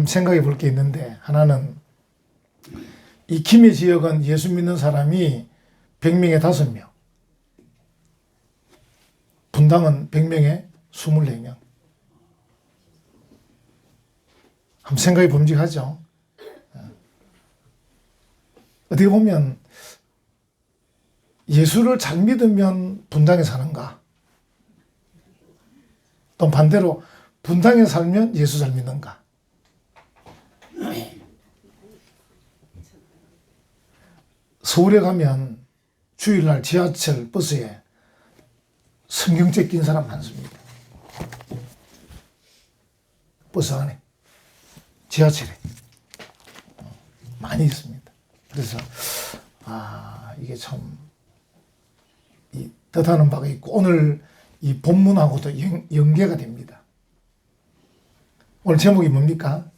생각해 볼 게 있는데, 하나는 이 김해 지역은 예수 믿는 사람이 100명에 5명, 분당은 100명에 24명. 한번 생각해 봄직하죠. 어떻게 보면 예수를 잘 믿으면 분당에 사는가, 또 반대로 분당에 살면 예수 잘 믿는가. 서울에 가면 주일날 지하철 버스에 성경책 낀 사람 많습니다. 버스 안에, 지하철에 많이 있습니다. 그래서 이게 참 뜻하는 바가 있고, 오늘 이 본문하고도 연계가 됩니다. 오늘 제목이 뭡니까?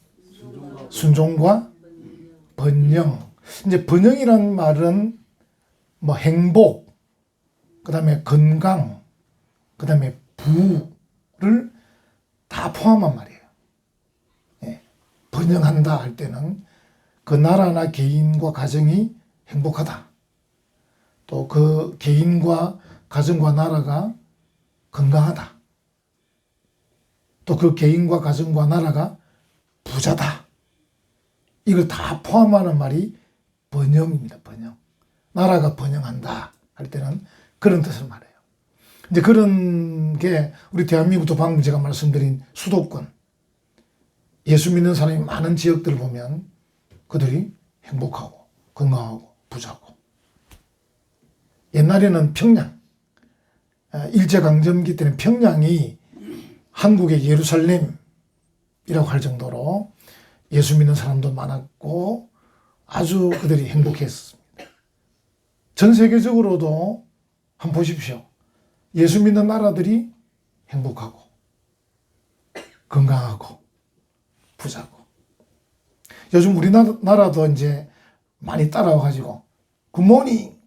순종과 번영. 이제 번영이란 말은 뭐 행복, 그 다음에 건강, 그 다음에 부를 다 포함한 말이에요. 예. 번영한다 할 때는 그 나라나 개인과 가정이 행복하다. 또 그 개인과 가정과 나라가 건강하다. 또 그 개인과 가정과 나라가 부자다. 이걸 다 포함하는 말이 번영입니다. 번영. 나라가 번영한다 할 때는 그런 뜻을 말해요. 이제 그런 게 우리 대한민국도 방금 제가 말씀드린 수도권, 예수 믿는 사람이 많은 지역들을 보면 그들이 행복하고 건강하고 부자고. 옛날에는 평양, 일제강점기 때는 평양이 한국의 예루살렘이라고 할 정도로 예수 믿는 사람도 많았고 아주 그들이 행복했습니다. 전 세계적으로도 한번 보십시오. 예수 믿는 나라들이 행복하고 건강하고 부자고. 요즘 우리나라도 이제 많이 따라와가지고 굿모닝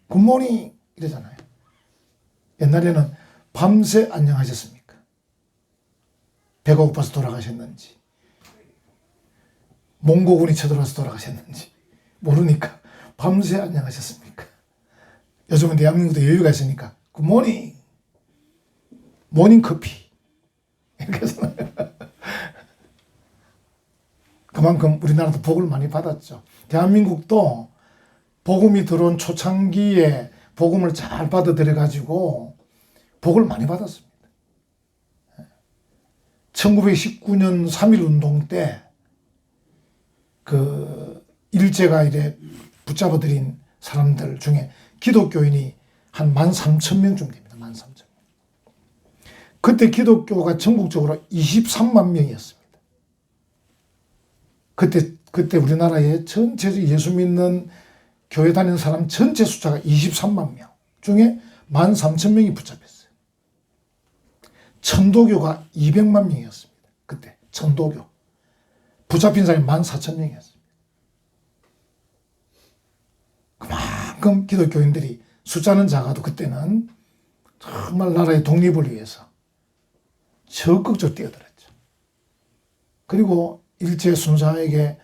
굿모닝 이러잖아요. 옛날에는 밤새 안녕하셨습니까? 배가 고파서 돌아가셨는지, 몽고군이 쳐들어와서 돌아가셨는지 모르니까 밤새 안녕하셨습니까? 요즘은 대한민국도 여유가 있으니까 굿모닝, 모닝커피 이렇게 해서 그만큼 우리나라도 복을 많이 받았죠. 대한민국도 복음이 들어온 초창기에 복음을 잘 받아들여가지고 복을 많이 받았습니다. 1919년 3.1운동 때 그 일제가 이래 붙잡아들인 사람들 중에 기독교인이 한 13,000명 정도 됩니다. 13,000명. 그때 기독교가 전국적으로 23만 명이었습니다. 그때 우리나라의 전체 예수 믿는 교회 다니는 사람 전체 숫자가 23만 명 중에 13,000명이 붙잡혔어요. 천도교가 200만 명이었습니다. 그때 천도교. 붙잡힌 사람이 14,000명이었습니다. 그만큼 기독교인들이 숫자는 작아도 그때는 정말 나라의 독립을 위해서 적극적으로 뛰어들었죠. 그리고 일제 순사에게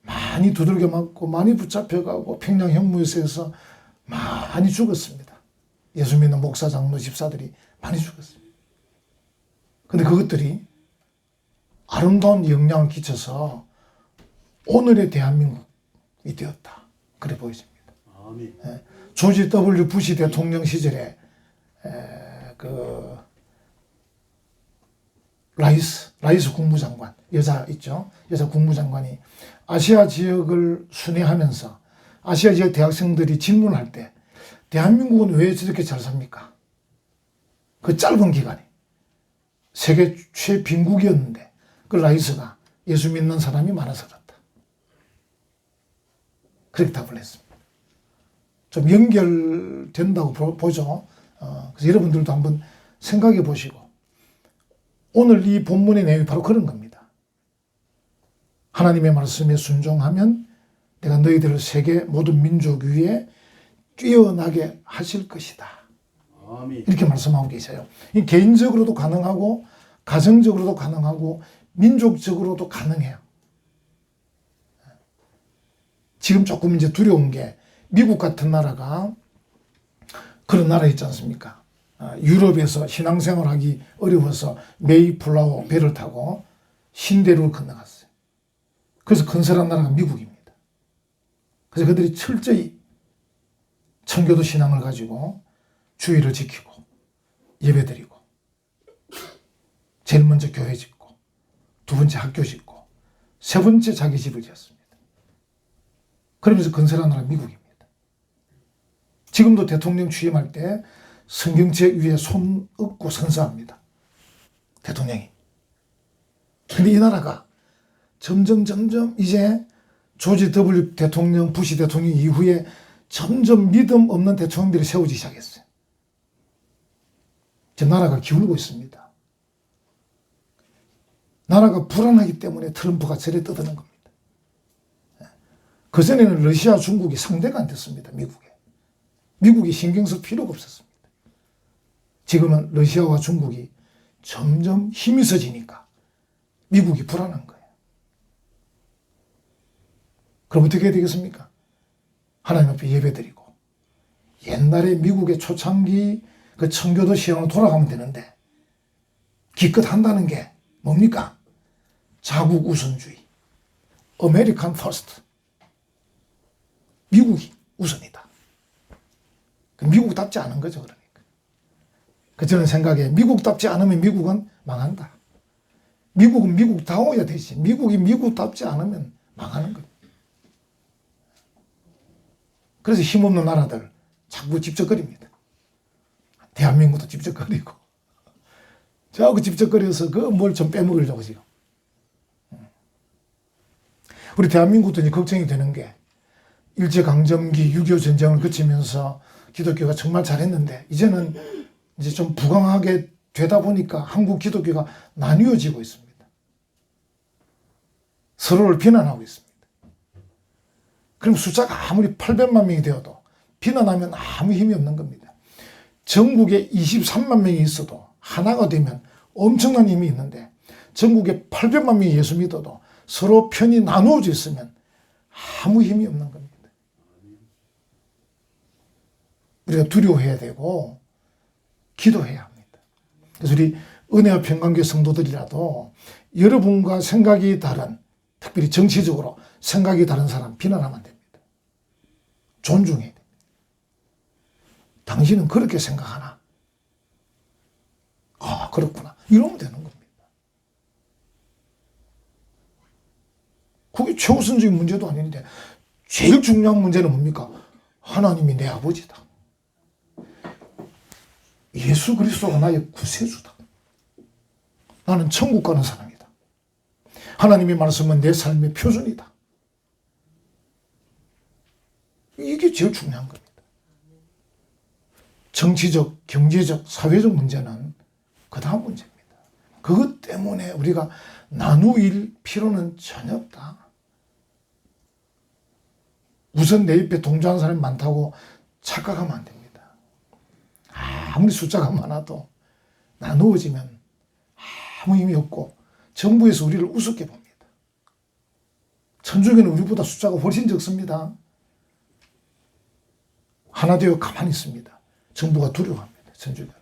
많이 두들겨 맞고 많이 붙잡혀가고 평양 형무소에서 많이 죽었습니다. 예수 믿는 목사, 장로, 집사들이 많이 죽었습니다. 근데 그것들이 아름다운 영향을 끼쳐서 오늘의 대한민국이 되었다. 그래 보여집니다. 아멘. 조지 W. 부시 대통령 시절에 그 라이스 국무장관, 여자 있죠? 여자 국무장관이 아시아 지역을 순회하면서 아시아 지역 대학생들이 질문할 때 대한민국은 왜 저렇게 잘 삽니까? 그 짧은 기간에 세계 최빈국이었는데 그 라이스가 예수 믿는 사람이 많아서 그렇다. 그렇게 답을 했습니다. 좀 연결된다고 보죠. 그래서 여러분들도 한번 생각해 보시고, 오늘 이 본문의 내용이 바로 그런 겁니다. 하나님의 말씀에 순종하면 내가 너희들을 세계 모든 민족 위에 뛰어나게 하실 것이다. 이렇게 말씀하고 계세요. 개인적으로도 가능하고 가정적으로도 가능하고 민족적으로도 가능해요. 지금 조금 이제 두려운 게 미국 같은 나라가 그런 나라 있지 않습니까? 유럽에서 신앙생활하기 어려워서 메이플라워 배를 타고 신대륙을 건너갔어요. 그래서 건설한 나라가 미국입니다. 그래서 그들이 철저히 청교도 신앙을 가지고 주의를 지키고 예배드리고 제일 먼저 교회 짓고 두 번째 학교 짓고 세 번째 자기 집을 지었습니다. 그러면서 건설한 나라가 미국입니다. 지금도 대통령 취임할 때 성경책 위에 손 얹고 선서합니다. 대통령이. 근데 이 나라가 점점 이제 조지 W 대통령, 부시 대통령 이후에 점점 믿음 없는 대통령들이 세우기 시작했어요. 이제 나라가 기울고 있습니다. 나라가 불안하기 때문에 트럼프가 저래 떠드는 겁니다. 그전에는 러시아, 중국이 상대가 안 됐습니다. 미국이 신경 쓸 필요가 없었습니다. 지금은 러시아와 중국이 점점 힘이 세지니까 미국이 불안한 거예요. 그럼 어떻게 해야 되겠습니까? 하나님 앞에 예배드리고 옛날에 미국의 초창기 그 청교도 시행으로 돌아가면 되는데 기껏 한다는 게 뭡니까? 자국 우선주의, 아메리칸 퍼스트. 미국이 우선이다. 미국답지 않은 거죠, 그러니까. 저는 생각에 미국답지 않으면 미국은 망한다. 미국은 미국다워야 되지. 미국이 미국답지 않으면 망하는 거예요. 그래서 힘없는 나라들 자꾸 집적거립니다. 대한민국도 집적거리고 자꾸 집적거려서 그 뭘 좀 빼먹으려고 지금. 우리 대한민국도 이제 걱정이 되는 게 일제강점기 6.25 전쟁을 거치면서 기독교가 정말 잘했는데 이제는 이제 좀 부강하게 되다 보니까 한국 기독교가 나뉘어지고 있습니다. 서로를 비난하고 있습니다. 그럼 숫자가 아무리 800만 명이 되어도 비난하면 아무 힘이 없는 겁니다. 전국에 23만 명이 있어도 하나가 되면 엄청난 힘이 있는데 전국에 800만 명이 예수 믿어도 서로 편이 나누어져 있으면 아무 힘이 없는 겁니다. 우리가 두려워해야 되고 기도해야 합니다. 그래서 우리 은혜와 평강교회 성도들이라도 여러분과 생각이 다른, 특별히 정치적으로 생각이 다른 사람 비난하면 안 됩니다. 존중해야 됩니다. 당신은 그렇게 생각하나? 아, 그렇구나. 이러면 되는 겁니다. 그게 최우선적인 문제도 아닌데 제일 중요한 문제는 뭡니까? 하나님이 내 아버지다. 예수 그리스도가 나의 구세주다. 나는 천국 가는 사람이다. 하나님의 말씀은 내 삶의 표준이다. 이게 제일 중요한 겁니다. 정치적, 경제적, 사회적 문제는 그 다음 문제입니다. 그것 때문에 우리가 나누일 필요는 전혀 없다. 우선 내 옆에 동조하는 사람이 많다고 착각하면 안 됩니다. 아무리 숫자가 많아도 나누어지면 아무 힘이 없고 정부에서 우리를 우습게 봅니다. 천주교는 우리보다 숫자가 훨씬 적습니다. 하나 되어 가만히 있습니다. 정부가 두려워합니다. 천주교는.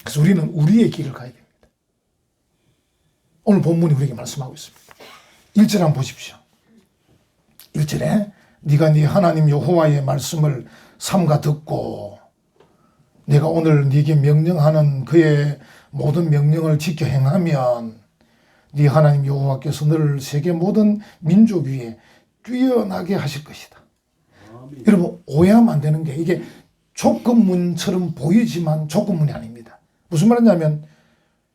그래서 우리는 우리의 길을 가야 됩니다. 오늘 본문이 우리에게 말씀하고 있습니다. 1절 한번 보십시오. 1절에 네가 네 하나님 여호와의 말씀을 삼가 듣고 내가 오늘 네게 명령하는 그의 모든 명령을 지켜 행하면 네 하나님 여호와께서 너를 세계 모든 민족 위에 뛰어나게 하실 것이다. 아멘. 여러분 오해하면 안 되는 게 이게 조건문처럼 보이지만 조건문이 아닙니다. 무슨 말이냐면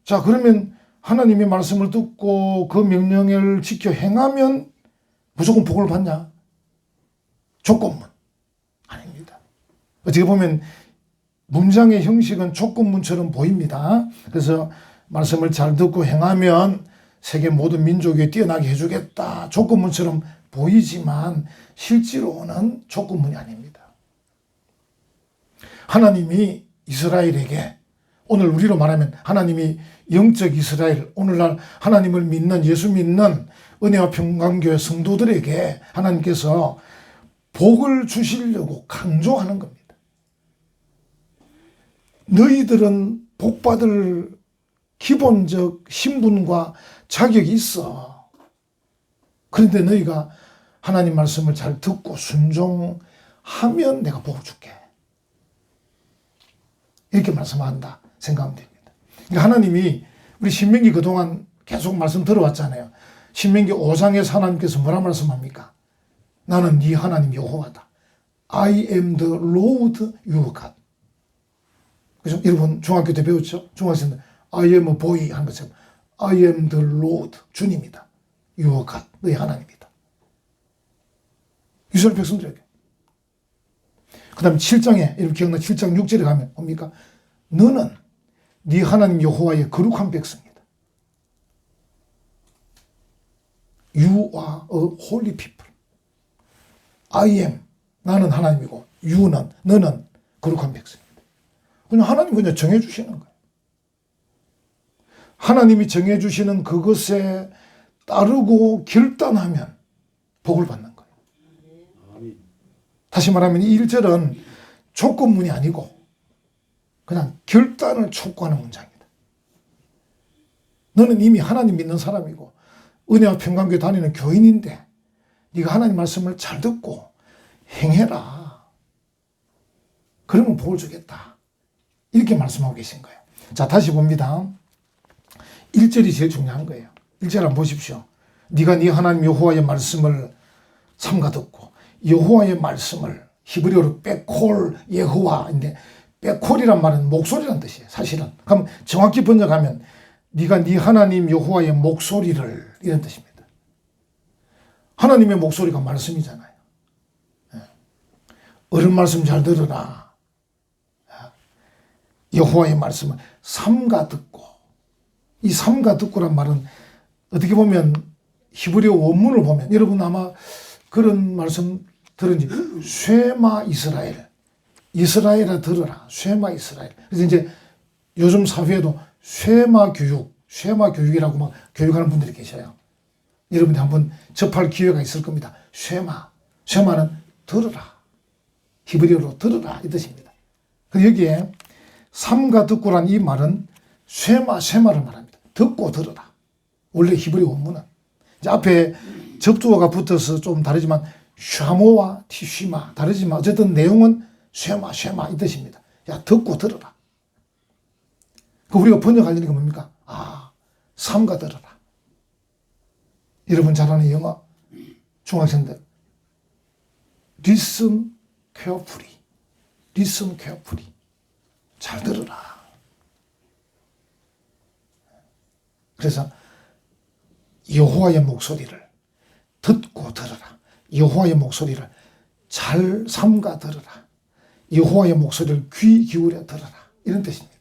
자 그러면 하나님의 말씀을 듣고 그 명령을 지켜 행하면 무조건 복을 받냐? 조건문 아닙니다. 어떻게 보면 문장의 형식은 조건문처럼 보입니다. 그래서 말씀을 잘 듣고 행하면 세계 모든 민족 위에 뛰어나게 해주겠다. 조건문처럼 보이지만 실제로는 조건문이 아닙니다. 하나님이 이스라엘에게 오늘 우리로 말하면 하나님이 영적 이스라엘, 오늘날 하나님을 믿는, 예수 믿는 은혜와 평강교회 성도들에게 하나님께서 복을 주시려고 강조하는 겁니다. 너희들은 복받을 기본적 신분과 자격이 있어. 그런데 너희가 하나님 말씀을 잘 듣고 순종하면 내가 복을 줄게. 이렇게 말씀한다 생각하면 됩니다. 그러니까 하나님이 우리 신명기 그동안 계속 말씀 들어왔잖아요. 신명기 5장에서 하나님께서 뭐라 말씀합니까? 나는 네 하나님 여호와다. I am the Lord your God. 그죠? 여러분 중학교 때 배웠죠? 중학생들 I am a boy 하는 것처럼 I am the Lord, 주님이다. your God, 너희 하나님이다. 이스라엘 백성들에게. 그 다음에 7장에 이렇게 기억나 7장 6절에 가면 뭡니까? 너는 네 하나님 여호와의 거룩한 백성이다. You are a holy people. I am, 나는 하나님이고 you는, 너는 거룩한 백성이다. 그냥 하나님 그냥 정해주시는 거예요. 하나님이 정해주시는 그것에 따르고 결단하면 복을 받는 거예요. 다시 말하면 이 1절은 조건문이 아니고 그냥 결단을 촉구하는 문장이다. 너는 이미 하나님 믿는 사람이고 은혜와 평강교회 다니는 교인인데 네가 하나님 말씀을 잘 듣고 행해라. 그러면 복을 주겠다. 이렇게 말씀하고 계신 거예요. 자, 다시 봅니다. 1절이 제일 중요한 거예요. 1절 한번 보십시오. 네가 네 하나님 여호와의 말씀을 삼가 듣고 여호와의 말씀을 히브리어로 베콜 예호와인데 베콜이란 말은 목소리란 뜻이에요. 사실은. 그럼 정확히 번역하면 네가 네 하나님 여호와의 목소리를 이런 뜻입니다. 하나님의 목소리가 말씀이잖아요. 어른 말씀 잘 들으라. 여호와의 말씀을 삼가 듣고 이 삼가 듣고란 말은 어떻게 보면 히브리어 원문을 보면 여러분 아마 그런 말씀 들은지 쉐마 이스라엘 이스라엘아 들으라 쉐마 이스라엘. 그래서 이제 요즘 사회에도 쉐마 교육이라고 막 교육하는 분들이 계셔요. 여러분이 한번 접할 기회가 있을 겁니다. 쉐마는 들으라. 히브리어로 들으라 이 뜻입니다. 그래서 여기에 삼가 듣고란 이 말은 쉐마를 말합니다. 듣고 들으라. 원래 히브리 원문은 이제 앞에 접두어가 붙어서 좀 다르지만 샤모와 티쉬마 다르지만 어쨌든 내용은 쉐마 이 뜻입니다. 야 듣고 들어라. 그 우리가 번역하려는 게 뭡니까? 삼가 들어라. 여러분 잘 아는 영어 중학생들 listen carefully 잘 들어라. 그래서 여호와의 목소리를 듣고 들어라. 여호와의 목소리를 잘 삼가 들어라. 여호와의 목소리를 귀 기울여 들어라. 이런 뜻입니다.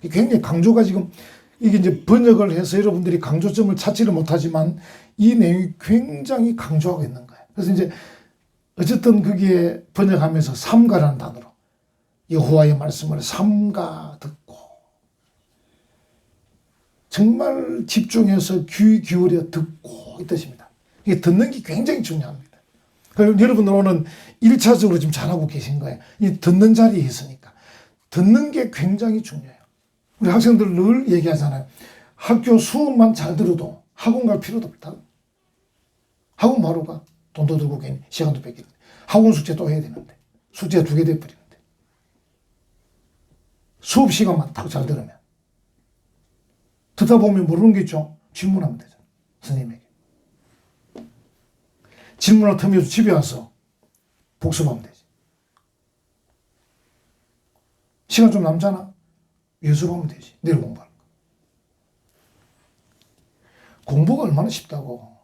굉장히 강조가 지금 이게 이제 번역을 해서 여러분들이 강조점을 찾지를 못하지만 이 내용이 굉장히 강조하고 있는 거예요. 그래서 이제 어쨌든 그게 번역하면서 삼가라는 단어로 여호와의 말씀을 삼가 듣고 정말 집중해서 귀 기울여 듣고 이 뜻입니다. 이게 듣는 게 굉장히 중요합니다. 그럼 여러분들 오늘 1차적으로 지금 잘하고 계신 거예요. 이 듣는 자리에 있으니까. 듣는 게 굉장히 중요해요. 우리 학생들 늘 얘기하잖아요. 학교 수업만 잘 들어도 학원 갈 필요도 없다. 학원 바로 가. 돈도 들고 괜히 시간도 뺏기는데. 학원 숙제 또 해야 되는데. 숙제가 2개 돼버리는데. 수업 시간만 딱 잘 들으면. 듣다 보면 모르는 게 있죠. 질문하면 되잖아요. 선생님에게. 질문할 틈이 없어 집에 와서 복습하면 되지. 시간 좀 남잖아. 연습하면 되지. 내일 공부하는 거. 공부가 얼마나 쉽다고.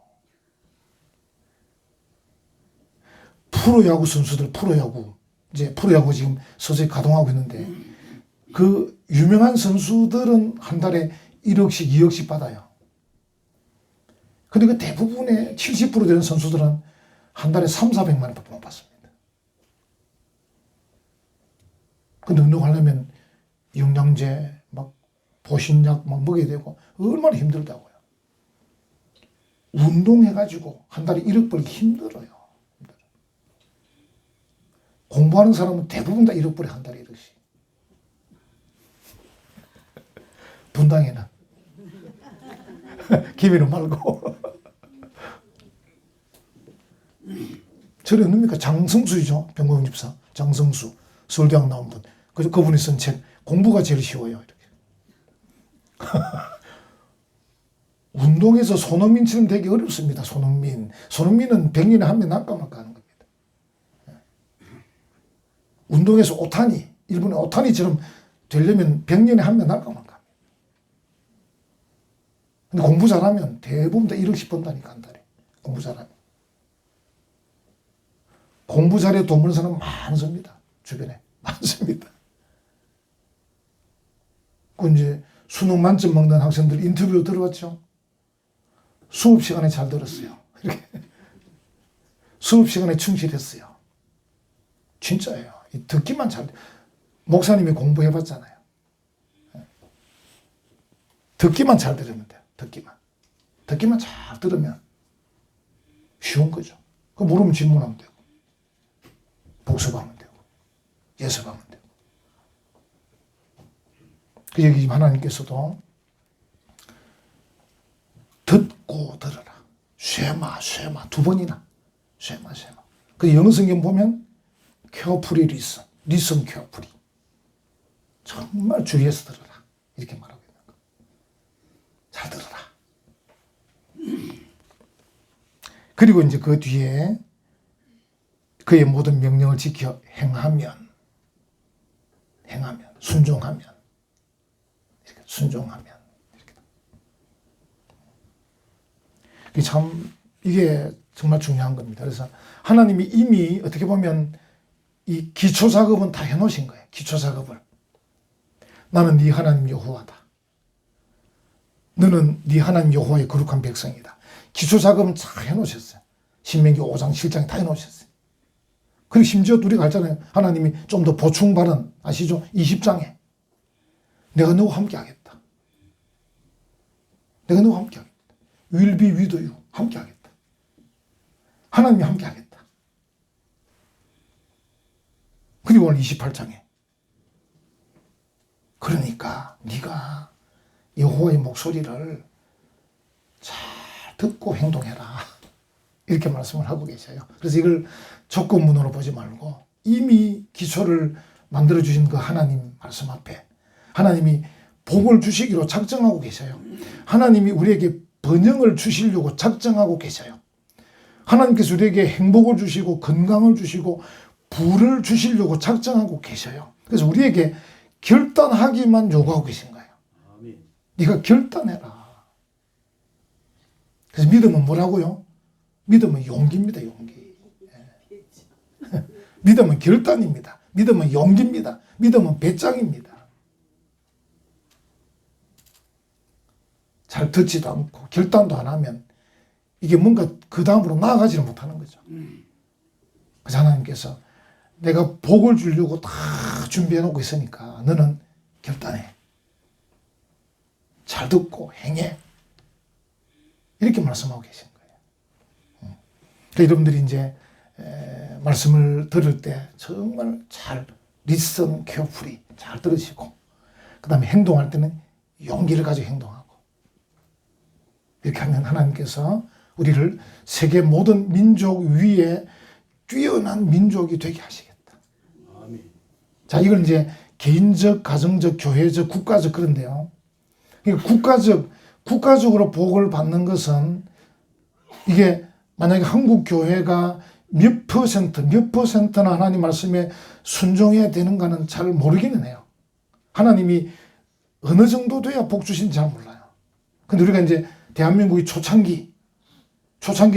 프로야구 선수들, 이제 프로야구 지금 서서히 가동하고 있는데, 그 유명한 선수들은 한 달에 1억씩, 2억씩 받아요. 근데 그 대부분의 70% 되는 선수들은 한 달에 300~400만 원밖에 못 받습니다. 근데 운동하려면 영양제, 막 보신약 막 먹여야 되고 얼마나 힘들다고요. 운동해가지고 한 달에 1억 벌기 힘들어요. 공부하는 사람은 대부분 다 1억 벌에 한 달에 1억씩. 분당에는. 김해는 말고. 저리 뭡니까? 장성수죠. 병공 집사. 장성수. 서울대학 나온 분. 그분이 쓴 책. 공부가 제일 쉬워요. 이렇게. 운동에서 손흥민처럼 되기 어렵습니다. 손흥민. 손흥민은 100년에 한 명 날까 말까 하는 겁니다. 운동에서 오타니. 일본의 오타니처럼 되려면 100년에 한 명 날까 말까. 근데 공부 잘하면 대부분 다 1억씩 번다니까, 한 달에. 공부 잘하면. 공부 잘해 돈 버는 사람 많습니다. 주변에. 많습니다. 그 이제 수능 만점 먹는 학생들 인터뷰 들어봤죠? 수업 시간에 잘 들었어요. 이렇게. 수업 시간에 충실했어요. 진짜예요. 듣기만 잘, 목사님이 공부해 봤잖아요. 듣기만 잘 들으면 돼요. 듣기만. 듣기만 잘 들으면 쉬운 거죠. 그 모르면 질문하면 되고, 복습하면 되고, 예습하면 되고. 그 여기 하나님께서도 듣고 들어라. 쉐마, 쉐마. 2번이나. 쉐마, 쉐마. 그 영어 성경 보면 carefully listen. listen carefully. 정말 주의해서 들어라. 이렇게 말하고 있는 거. 잘 들어라. 그리고 이제 그 뒤에 그의 모든 명령을 지켜 행하면, 순종하면, 이렇게 순종하면, 이렇게 참, 이게 정말 중요한 겁니다. 그래서 하나님이 이미 어떻게 보면 이 기초 작업은 다 해놓으신 거예요. 기초 작업을. 나는 네 하나님 여호와다. 너는 네 하나님 여호와의 거룩한 백성이다. 기초 작업은 다 해놓으셨어요. 신명기 5장, 7장에 다 해놓으셨어요. 그리고 심지어 우리가 알잖아요. 하나님이 좀 더 보충 발언 아시죠? 20장에 내가 너와 함께 하겠다. 내가 너와 함께 하겠다. Will be with you. 함께 하겠다. 하나님이 함께 하겠다. 그리고 오늘 28장에 그러니까 네가 여호와의 목소리를 잘 듣고 행동해라. 이렇게 말씀을 하고 계셔요. 그래서 이걸 조건문으로 보지 말고 이미 기초를 만들어주신 그 하나님 말씀 앞에 하나님이 복을 주시기로 작정하고 계셔요. 하나님이 우리에게 번영을 주시려고 작정하고 계셔요. 하나님께서 우리에게 행복을 주시고 건강을 주시고 부를 주시려고 작정하고 계셔요. 그래서 우리에게 결단하기만 요구하고 계신 거예요. 네가 결단해라. 그래서 믿음은 뭐라고요? 믿음은 용기입니다. 용기. 믿음은 결단입니다. 믿음은 용기입니다. 믿음은 배짱입니다. 잘 듣지도 않고 결단도 안 하면 이게 뭔가 그 다음으로 나아가지를 못하는 거죠. 그래서 하나님께서 내가 복을 주려고 다 준비해 놓고 있으니까 너는 결단해. 잘 듣고 행해. 이렇게 말씀하고 계신 거예요. 그러니까 여러분들이 이제 말씀을 들을 때 정말 잘 listen carefully 잘 들으시고 그 다음에 행동할 때는 용기를 가지고 행동하고 이렇게 하면 하나님께서 우리를 세계 모든 민족 위에 뛰어난 민족이 되게 하시겠다. 자, 이걸 이제 개인적, 가정적, 교회적, 국가적 그런데요. 국가적으로 복을 받는 것은 이게 만약에 한국 교회가 몇 퍼센트나 하나님 말씀에 순종해야 되는가는 잘 모르기는 해요. 하나님이 어느 정도 돼야 복 주신지 잘 몰라요. 근데 우리가 이제 대한민국이 초창기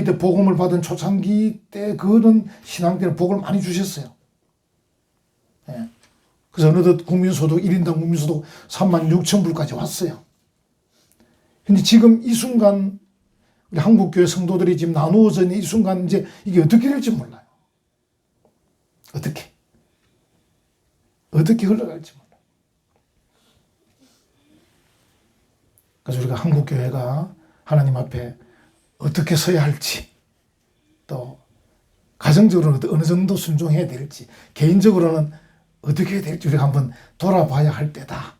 때 복음을 받은 초창기 때 그런 신앙 때는 복을 많이 주셨어요. 예. 그래서 어느덧 국민소득, 1인당 국민소득 36,000불까지 왔어요. 근데 지금 이 순간 우리 한국교회 성도들이 지금 나누어져 있는 이 순간 이제 이게 어떻게 될지 몰라요. 어떻게 흘러갈지 몰라요. 그래서 우리가 한국교회가 하나님 앞에 어떻게 서야 할지, 또 가정적으로는 어느 정도 순종해야 될지, 개인적으로는 어떻게 해야 될지 우리가 한번 돌아봐야 할 때다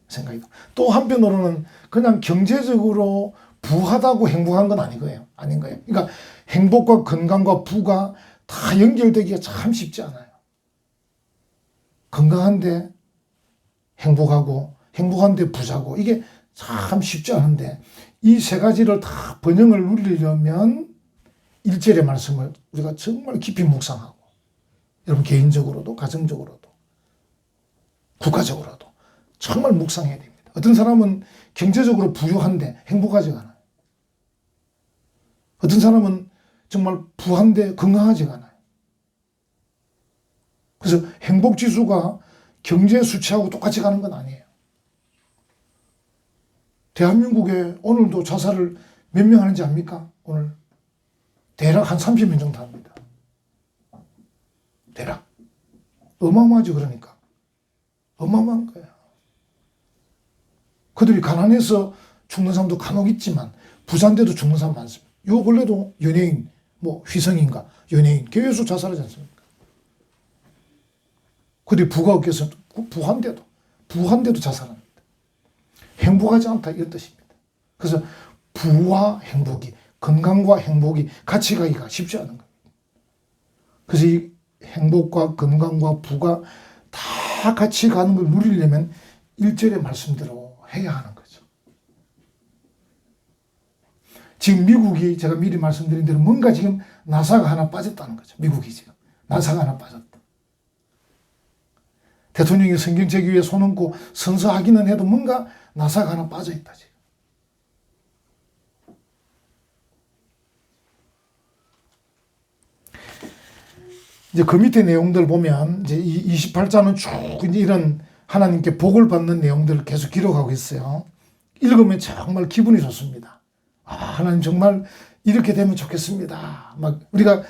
생각이 듭니다. 또 한편으로는 그냥 경제적으로 부하다고 행복한 건 아닌 거예요. 그러니까 행복과 건강과 부가 다 연결되기가 참 쉽지 않아요. 건강한데 행복하고, 행복한데 부자고, 이게 참 쉽지 않은데, 이 세 가지를 다 번영을 누리려면 일절의 말씀을 우리가 정말 깊이 묵상하고, 여러분 개인적으로도 가정적으로도 국가적으로도 정말 묵상해야 됩니다. 어떤 사람은 경제적으로 부유한데 행복하지가 않아요. 어떤 사람은 정말 부한데 건강하지가 않아요. 그래서 행복지수가 경제 수치하고 똑같이 가는 건 아니에요. 대한민국에 오늘도 자살을 몇 명 하는지 압니까? 오늘 대략 한 30명 정도 합니다. 대략. 어마어마하죠, 그러니까. 어마어마한 거야. 그들이 가난해서 죽는 사람도 간혹 있지만 부자인데도 죽는 사람 많습니다. 요 근래도 연예인, 휘성인가 연예인, 교회에서 자살하지 않습니까? 그들이 부가 없겠어. 부한데도 자살합니다. 행복하지 않다, 이런 뜻입니다. 그래서 부와 행복이, 건강과 행복이 같이 가기가 쉽지 않은 겁니다. 그래서 이 행복과 건강과 부가 다 같이 가는 걸 누리려면 일절의 말씀대로 해야 하는 거죠. 지금 미국이 제가 미리 말씀드린 대로 뭔가 지금 나사가 하나 빠졌다는 거죠. 미국이 지금 나사가 하나 빠졌다. 대통령이 성경책 위에 손 얹고 선서하기는 해도 뭔가 나사가 하나 빠져있다 지금. 이제 그 밑에 내용들 보면 이제 28장은 쭉 이제 이런 하나님께 복을 받는 내용들을 계속 기록하고 있어요. 읽으면 정말 기분이 좋습니다. 하나님 정말 이렇게 되면 좋겠습니다. 막 우리가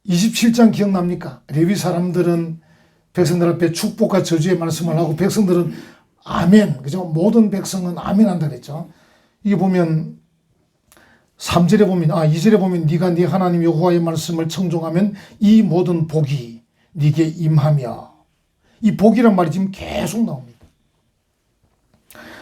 27장 기억납니까? 레위 사람들은 백성들 앞에 축복과 저주의 말씀을 하고 백성들은 아멘, 그죠? 모든 백성은 아멘 한다 그랬죠. 이게 보면 3절에 보면, 2절에 보면 네가 네 하나님 여호와의 말씀을 청종하면 이 모든 복이 네게 임하며, 이 복이란 말이 지금 계속 나옵니다.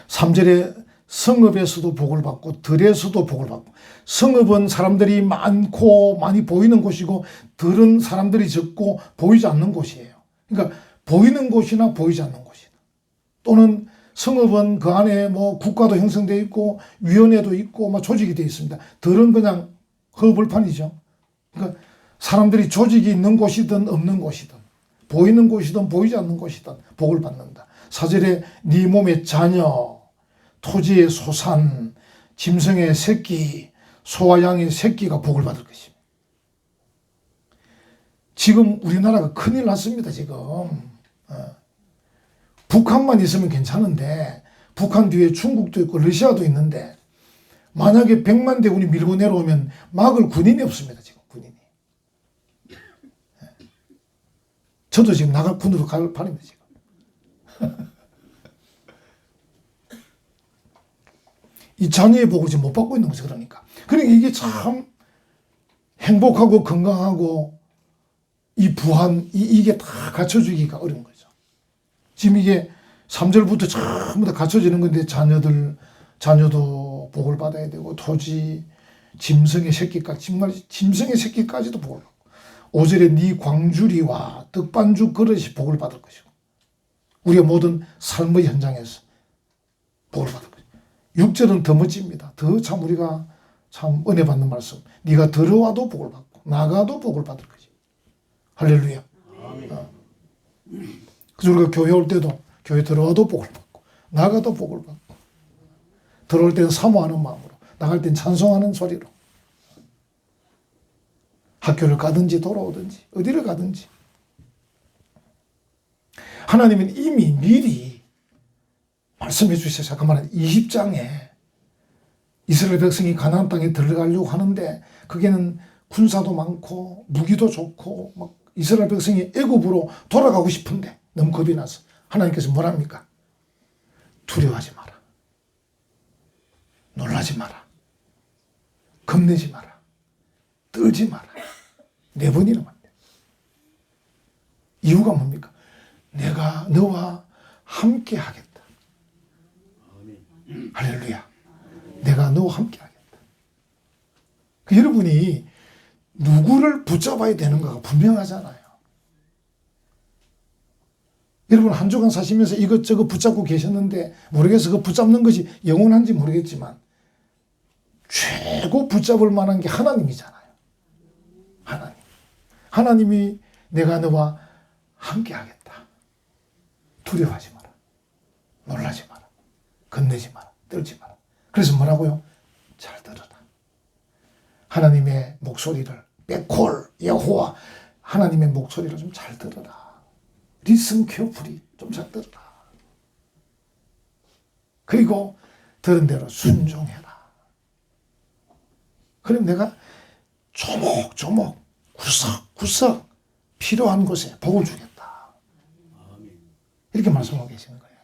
3절에 성읍에서도 복을 받고 들에서도 복을 받고, 성읍은 사람들이 많고 많이 보이는 곳이고 들은 사람들이 적고 보이지 않는 곳이에요. 그러니까 보이는 곳이나 보이지 않는 곳이다. 또는 성읍은 그 안에 국가도 형성되어 있고 위원회도 있고 조직이 되어 있습니다. 들은 그냥 허벌판이죠. 그러니까 사람들이 조직이 있는 곳이든 없는 곳이든 보이는 곳이든 보이지 않는 곳이든 복을 받는다. 4절에 네 몸의 자녀, 토지의 소산, 짐승의 새끼, 소와 양의 새끼가 복을 받을 것입니다. 지금 우리나라가 큰일 났습니다. 지금 북한만 있으면 괜찮은데 북한 뒤에 중국도 있고 러시아도 있는데 만약에 100만 대군이 밀고 내려오면 막을 군인이 없습니다. 지금 군인이. 저도 지금 나갈 군으로 갈 판입니다. 지금. 이 자녀의 복을 지금 못 받고 있는 거죠. 그러니까 이게 참 행복하고 건강하고 이 부한 이게 다 갖춰주기가 어려운 거죠. 지금 이게 3절부터 전부 다 갖춰지는 건데 자녀도 복을 받아야 되고 토지, 짐승의 새끼까지, 정말 짐승의 새끼까지도 복을 받고 5절에 네 광주리와 떡반죽 그릇이 복을 받을 것이고 우리의 모든 삶의 현장에서 복을 받을 것이고 6절은 더 멋집니다. 더 참 우리가 참 은혜 받는 말씀. 네가 들어와도 복을 받고 나가도 복을 받을 것이고 할렐루야. 그래서 우리가 교회 올 때도 교회 들어와도 복을 받고 나가도 복을 받고 들어올 때는 사모하는 마음으로 나갈 때는 찬송하는 소리로 학교를 가든지 돌아오든지 어디를 가든지 하나님은 이미 미리 말씀해 주셔서 잠깐만 20장에 이스라엘 백성이 가나안 땅에 들어가려고 하는데 거기는 군사도 많고 무기도 좋고 막 이스라엘 백성이 애굽으로 돌아가고 싶은데 너무 겁이 나서 하나님께서 뭐랍니까? 두려워하지 마라. 놀라지 마라. 겁내지 마라. 떨지 마라. 4번이나 말이야. 이유가 뭡니까? 내가 너와 함께 하겠다. 할렐루야. 내가 너와 함께 하겠다. 여러분이 누구를 붙잡아야 되는가가 분명하잖아요. 여러분 한 주간 사시면서 이것저것 붙잡고 계셨는데 모르겠어. 그 붙잡는 것이 영원한지 모르겠지만 최고 붙잡을 만한 게 하나님이잖아요. 하나님. 하나님이 내가 너와 함께 하겠다. 두려워하지 마라. 놀라지 마라. 겁내지 마라. 떨지 마라. 그래서 뭐라고요? 잘 들어라. 하나님의 목소리를 백콜 여호와 하나님의 목소리를 좀 잘 들어라. 리슨 케어풀이 좀 잘 들어라. 그리고 들은 대로 순종해라. 그럼 내가 조목조목 구석구석 필요한 곳에 복을 주겠다. 이렇게 말씀하고 계시는 거예요.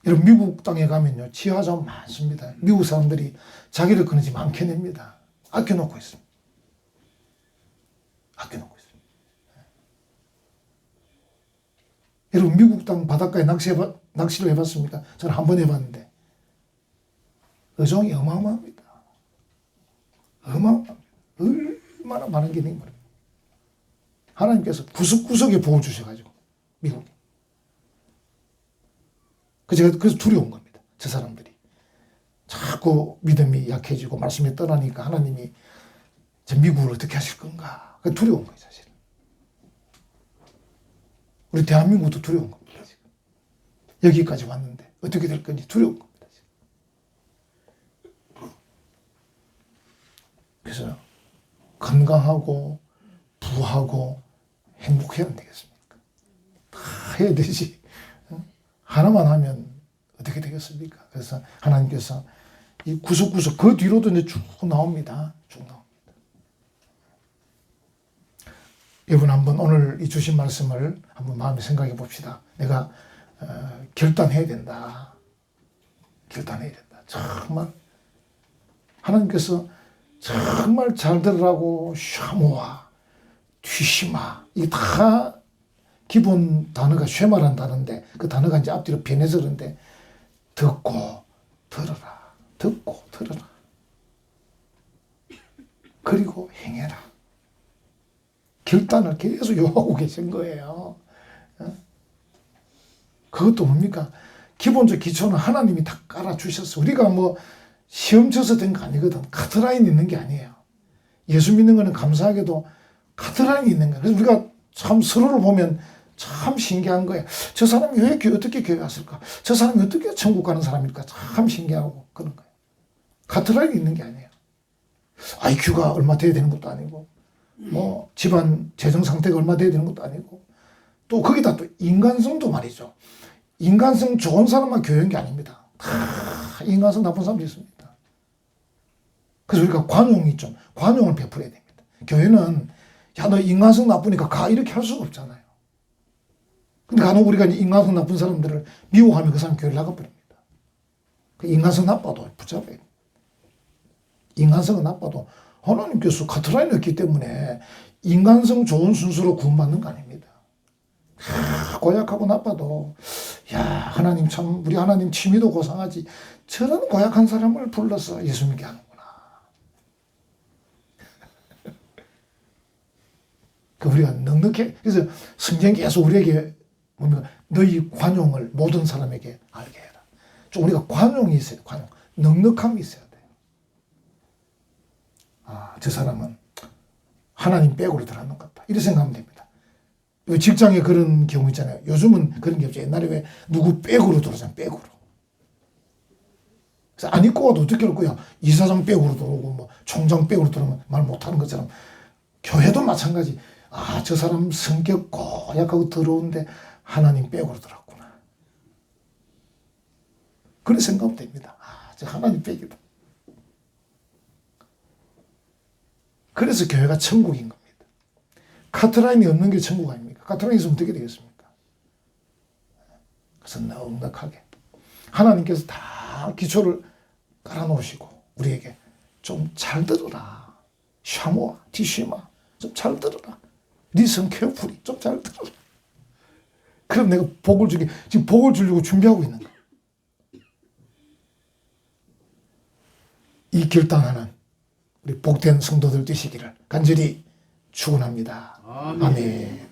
여러분 미국 땅에 가면요 지하자원 많습니다. 미국 사람들이 자기를 그런지 많게 냅니다. 아껴놓고 있습니다. 아껴놓고 있습니다. 여러분 미국 땅 바닷가에 낚시를 해봤습니까? 저는 한 번 해봤는데 어종이 어마어마합니다. 어마어마합니다. 얼마나 많은 게 있는 거예요. 하나님께서 구석구석에 보호 주셔가지고 미국에. 제가 그래서 두려운 겁니다. 저 사람들이. 자꾸 믿음이 약해지고 말씀이 떠나니까 하나님이 저 미국을 어떻게 하실 건가. 두려운 거예요, 사실. 우리 대한민국도 두려운 겁니다, 지금. 여기까지 왔는데 어떻게 될 건지 두려운 겁니다, 지금. 그래서 건강하고 부하고 행복해야 안 되겠습니까? 다 해야 되지. 하나만 하면 어떻게 되겠습니까? 그래서 하나님께서 이 구석구석 그 뒤로도 이제 쭉 나옵니다. 쭉 나옵니다. 여러분 한번 오늘 이 주신 말씀을 한번 마음에 생각해 봅시다. 내가 결단해야 된다. 결단해야 된다. 정말 하나님께서 정말 잘 들으라고 샤모아, 뒤시마 이게 다 기본 단어가 쉐마라는 단어인데 그 단어가 이제 앞뒤로 변해서 그런데 듣고 들어라. 듣고 들어라. 그리고 행해라. 결단을 계속 요하고 계신 거예요. 그것도 뭡니까? 기본적 기초는 하나님이 다 깔아주셨어. 우리가 뭐 시험 쳐서 된 거 아니거든. 카트라인 있는 게 아니에요. 예수 믿는 거는 감사하게도 카트라인이 있는 거예요. 그래서 우리가 참 서로를 보면 참 신기한 거예요. 저 사람이 왜 어떻게 교회 왔을까? 저 사람이 어떻게 천국 가는 사람일까? 참 신기하고 그런 거예요. 카트라인이 있는 게 아니에요. IQ가 얼마 돼야 되는 것도 아니고 뭐 집안 재정 상태가 얼마 돼야 되는 것도 아니고 또 거기다 또 인간성도 말이죠. 인간성 좋은 사람만 교회인 게 아닙니다. 다 인간성 나쁜 사람도 있습니다. 그래서 우리가 관용을 베풀어야 됩니다. 교회는 야 너 인간성 나쁘니까 가 이렇게 할 수가 없잖아요. 근데 간혹 우리가 인간성 나쁜 사람들을 미워하면 그 사람 교회를 나가버립니다. 그 인간성 나빠도 붙잡아야 됩니다. 인간성은 나빠도 하나님께서 카트라인을 했기 때문에 인간성 좋은 순서로 구원받는 거 아닙니다. 고약하고 나빠도 야 하나님 참 우리 하나님 취미도 고상하지 저런 고약한 사람을 불러서 예수 믿게 하는구나. 우리가 넉넉해. 그래서 성경이 계속 우리에게 뭡니까? 너희 관용을 모든 사람에게 알게 해라. 좀 우리가 관용이 있어요. 관용. 넉넉함이 있어야 돼요. 저 사람은 하나님 백으로 들어가는 것 같다. 이렇게 생각하면 됩니다. 직장에 그런 경우 있잖아요. 요즘은 그런 게 없죠. 옛날에 왜 누구 백으로 들어오잖아요. 백으로. 그래서 안 입고 와도 어떻게 할 거야. 이사장 백으로 들어오고 뭐 총장 백으로 들어오면 말 못하는 것처럼 교회도 마찬가지. 저 사람 성격 고약하고 더러운데 하나님 백으로 들어왔구나. 그런 생각하면 됩니다. 저 하나님 백이다. 그래서 교회가 천국인 겁니다. 카트라인이 없는 게 천국 아닙니까? 카트라인이 있으면 어떻게 되겠습니까? 그래서 넉넉하게. 하나님께서 다 다 기초를 깔아놓으시고 우리에게 좀 잘 들어라. 샤모아, 디시마 좀 잘 들어라. 리슨 케어풀이 좀 잘 들어라. 그럼 내가 복을 주게 지금 복을 주려고 준비하고 있는 거야. 이 결단하는 우리 복된 성도들 되시기를 간절히 축원합니다. 아멘.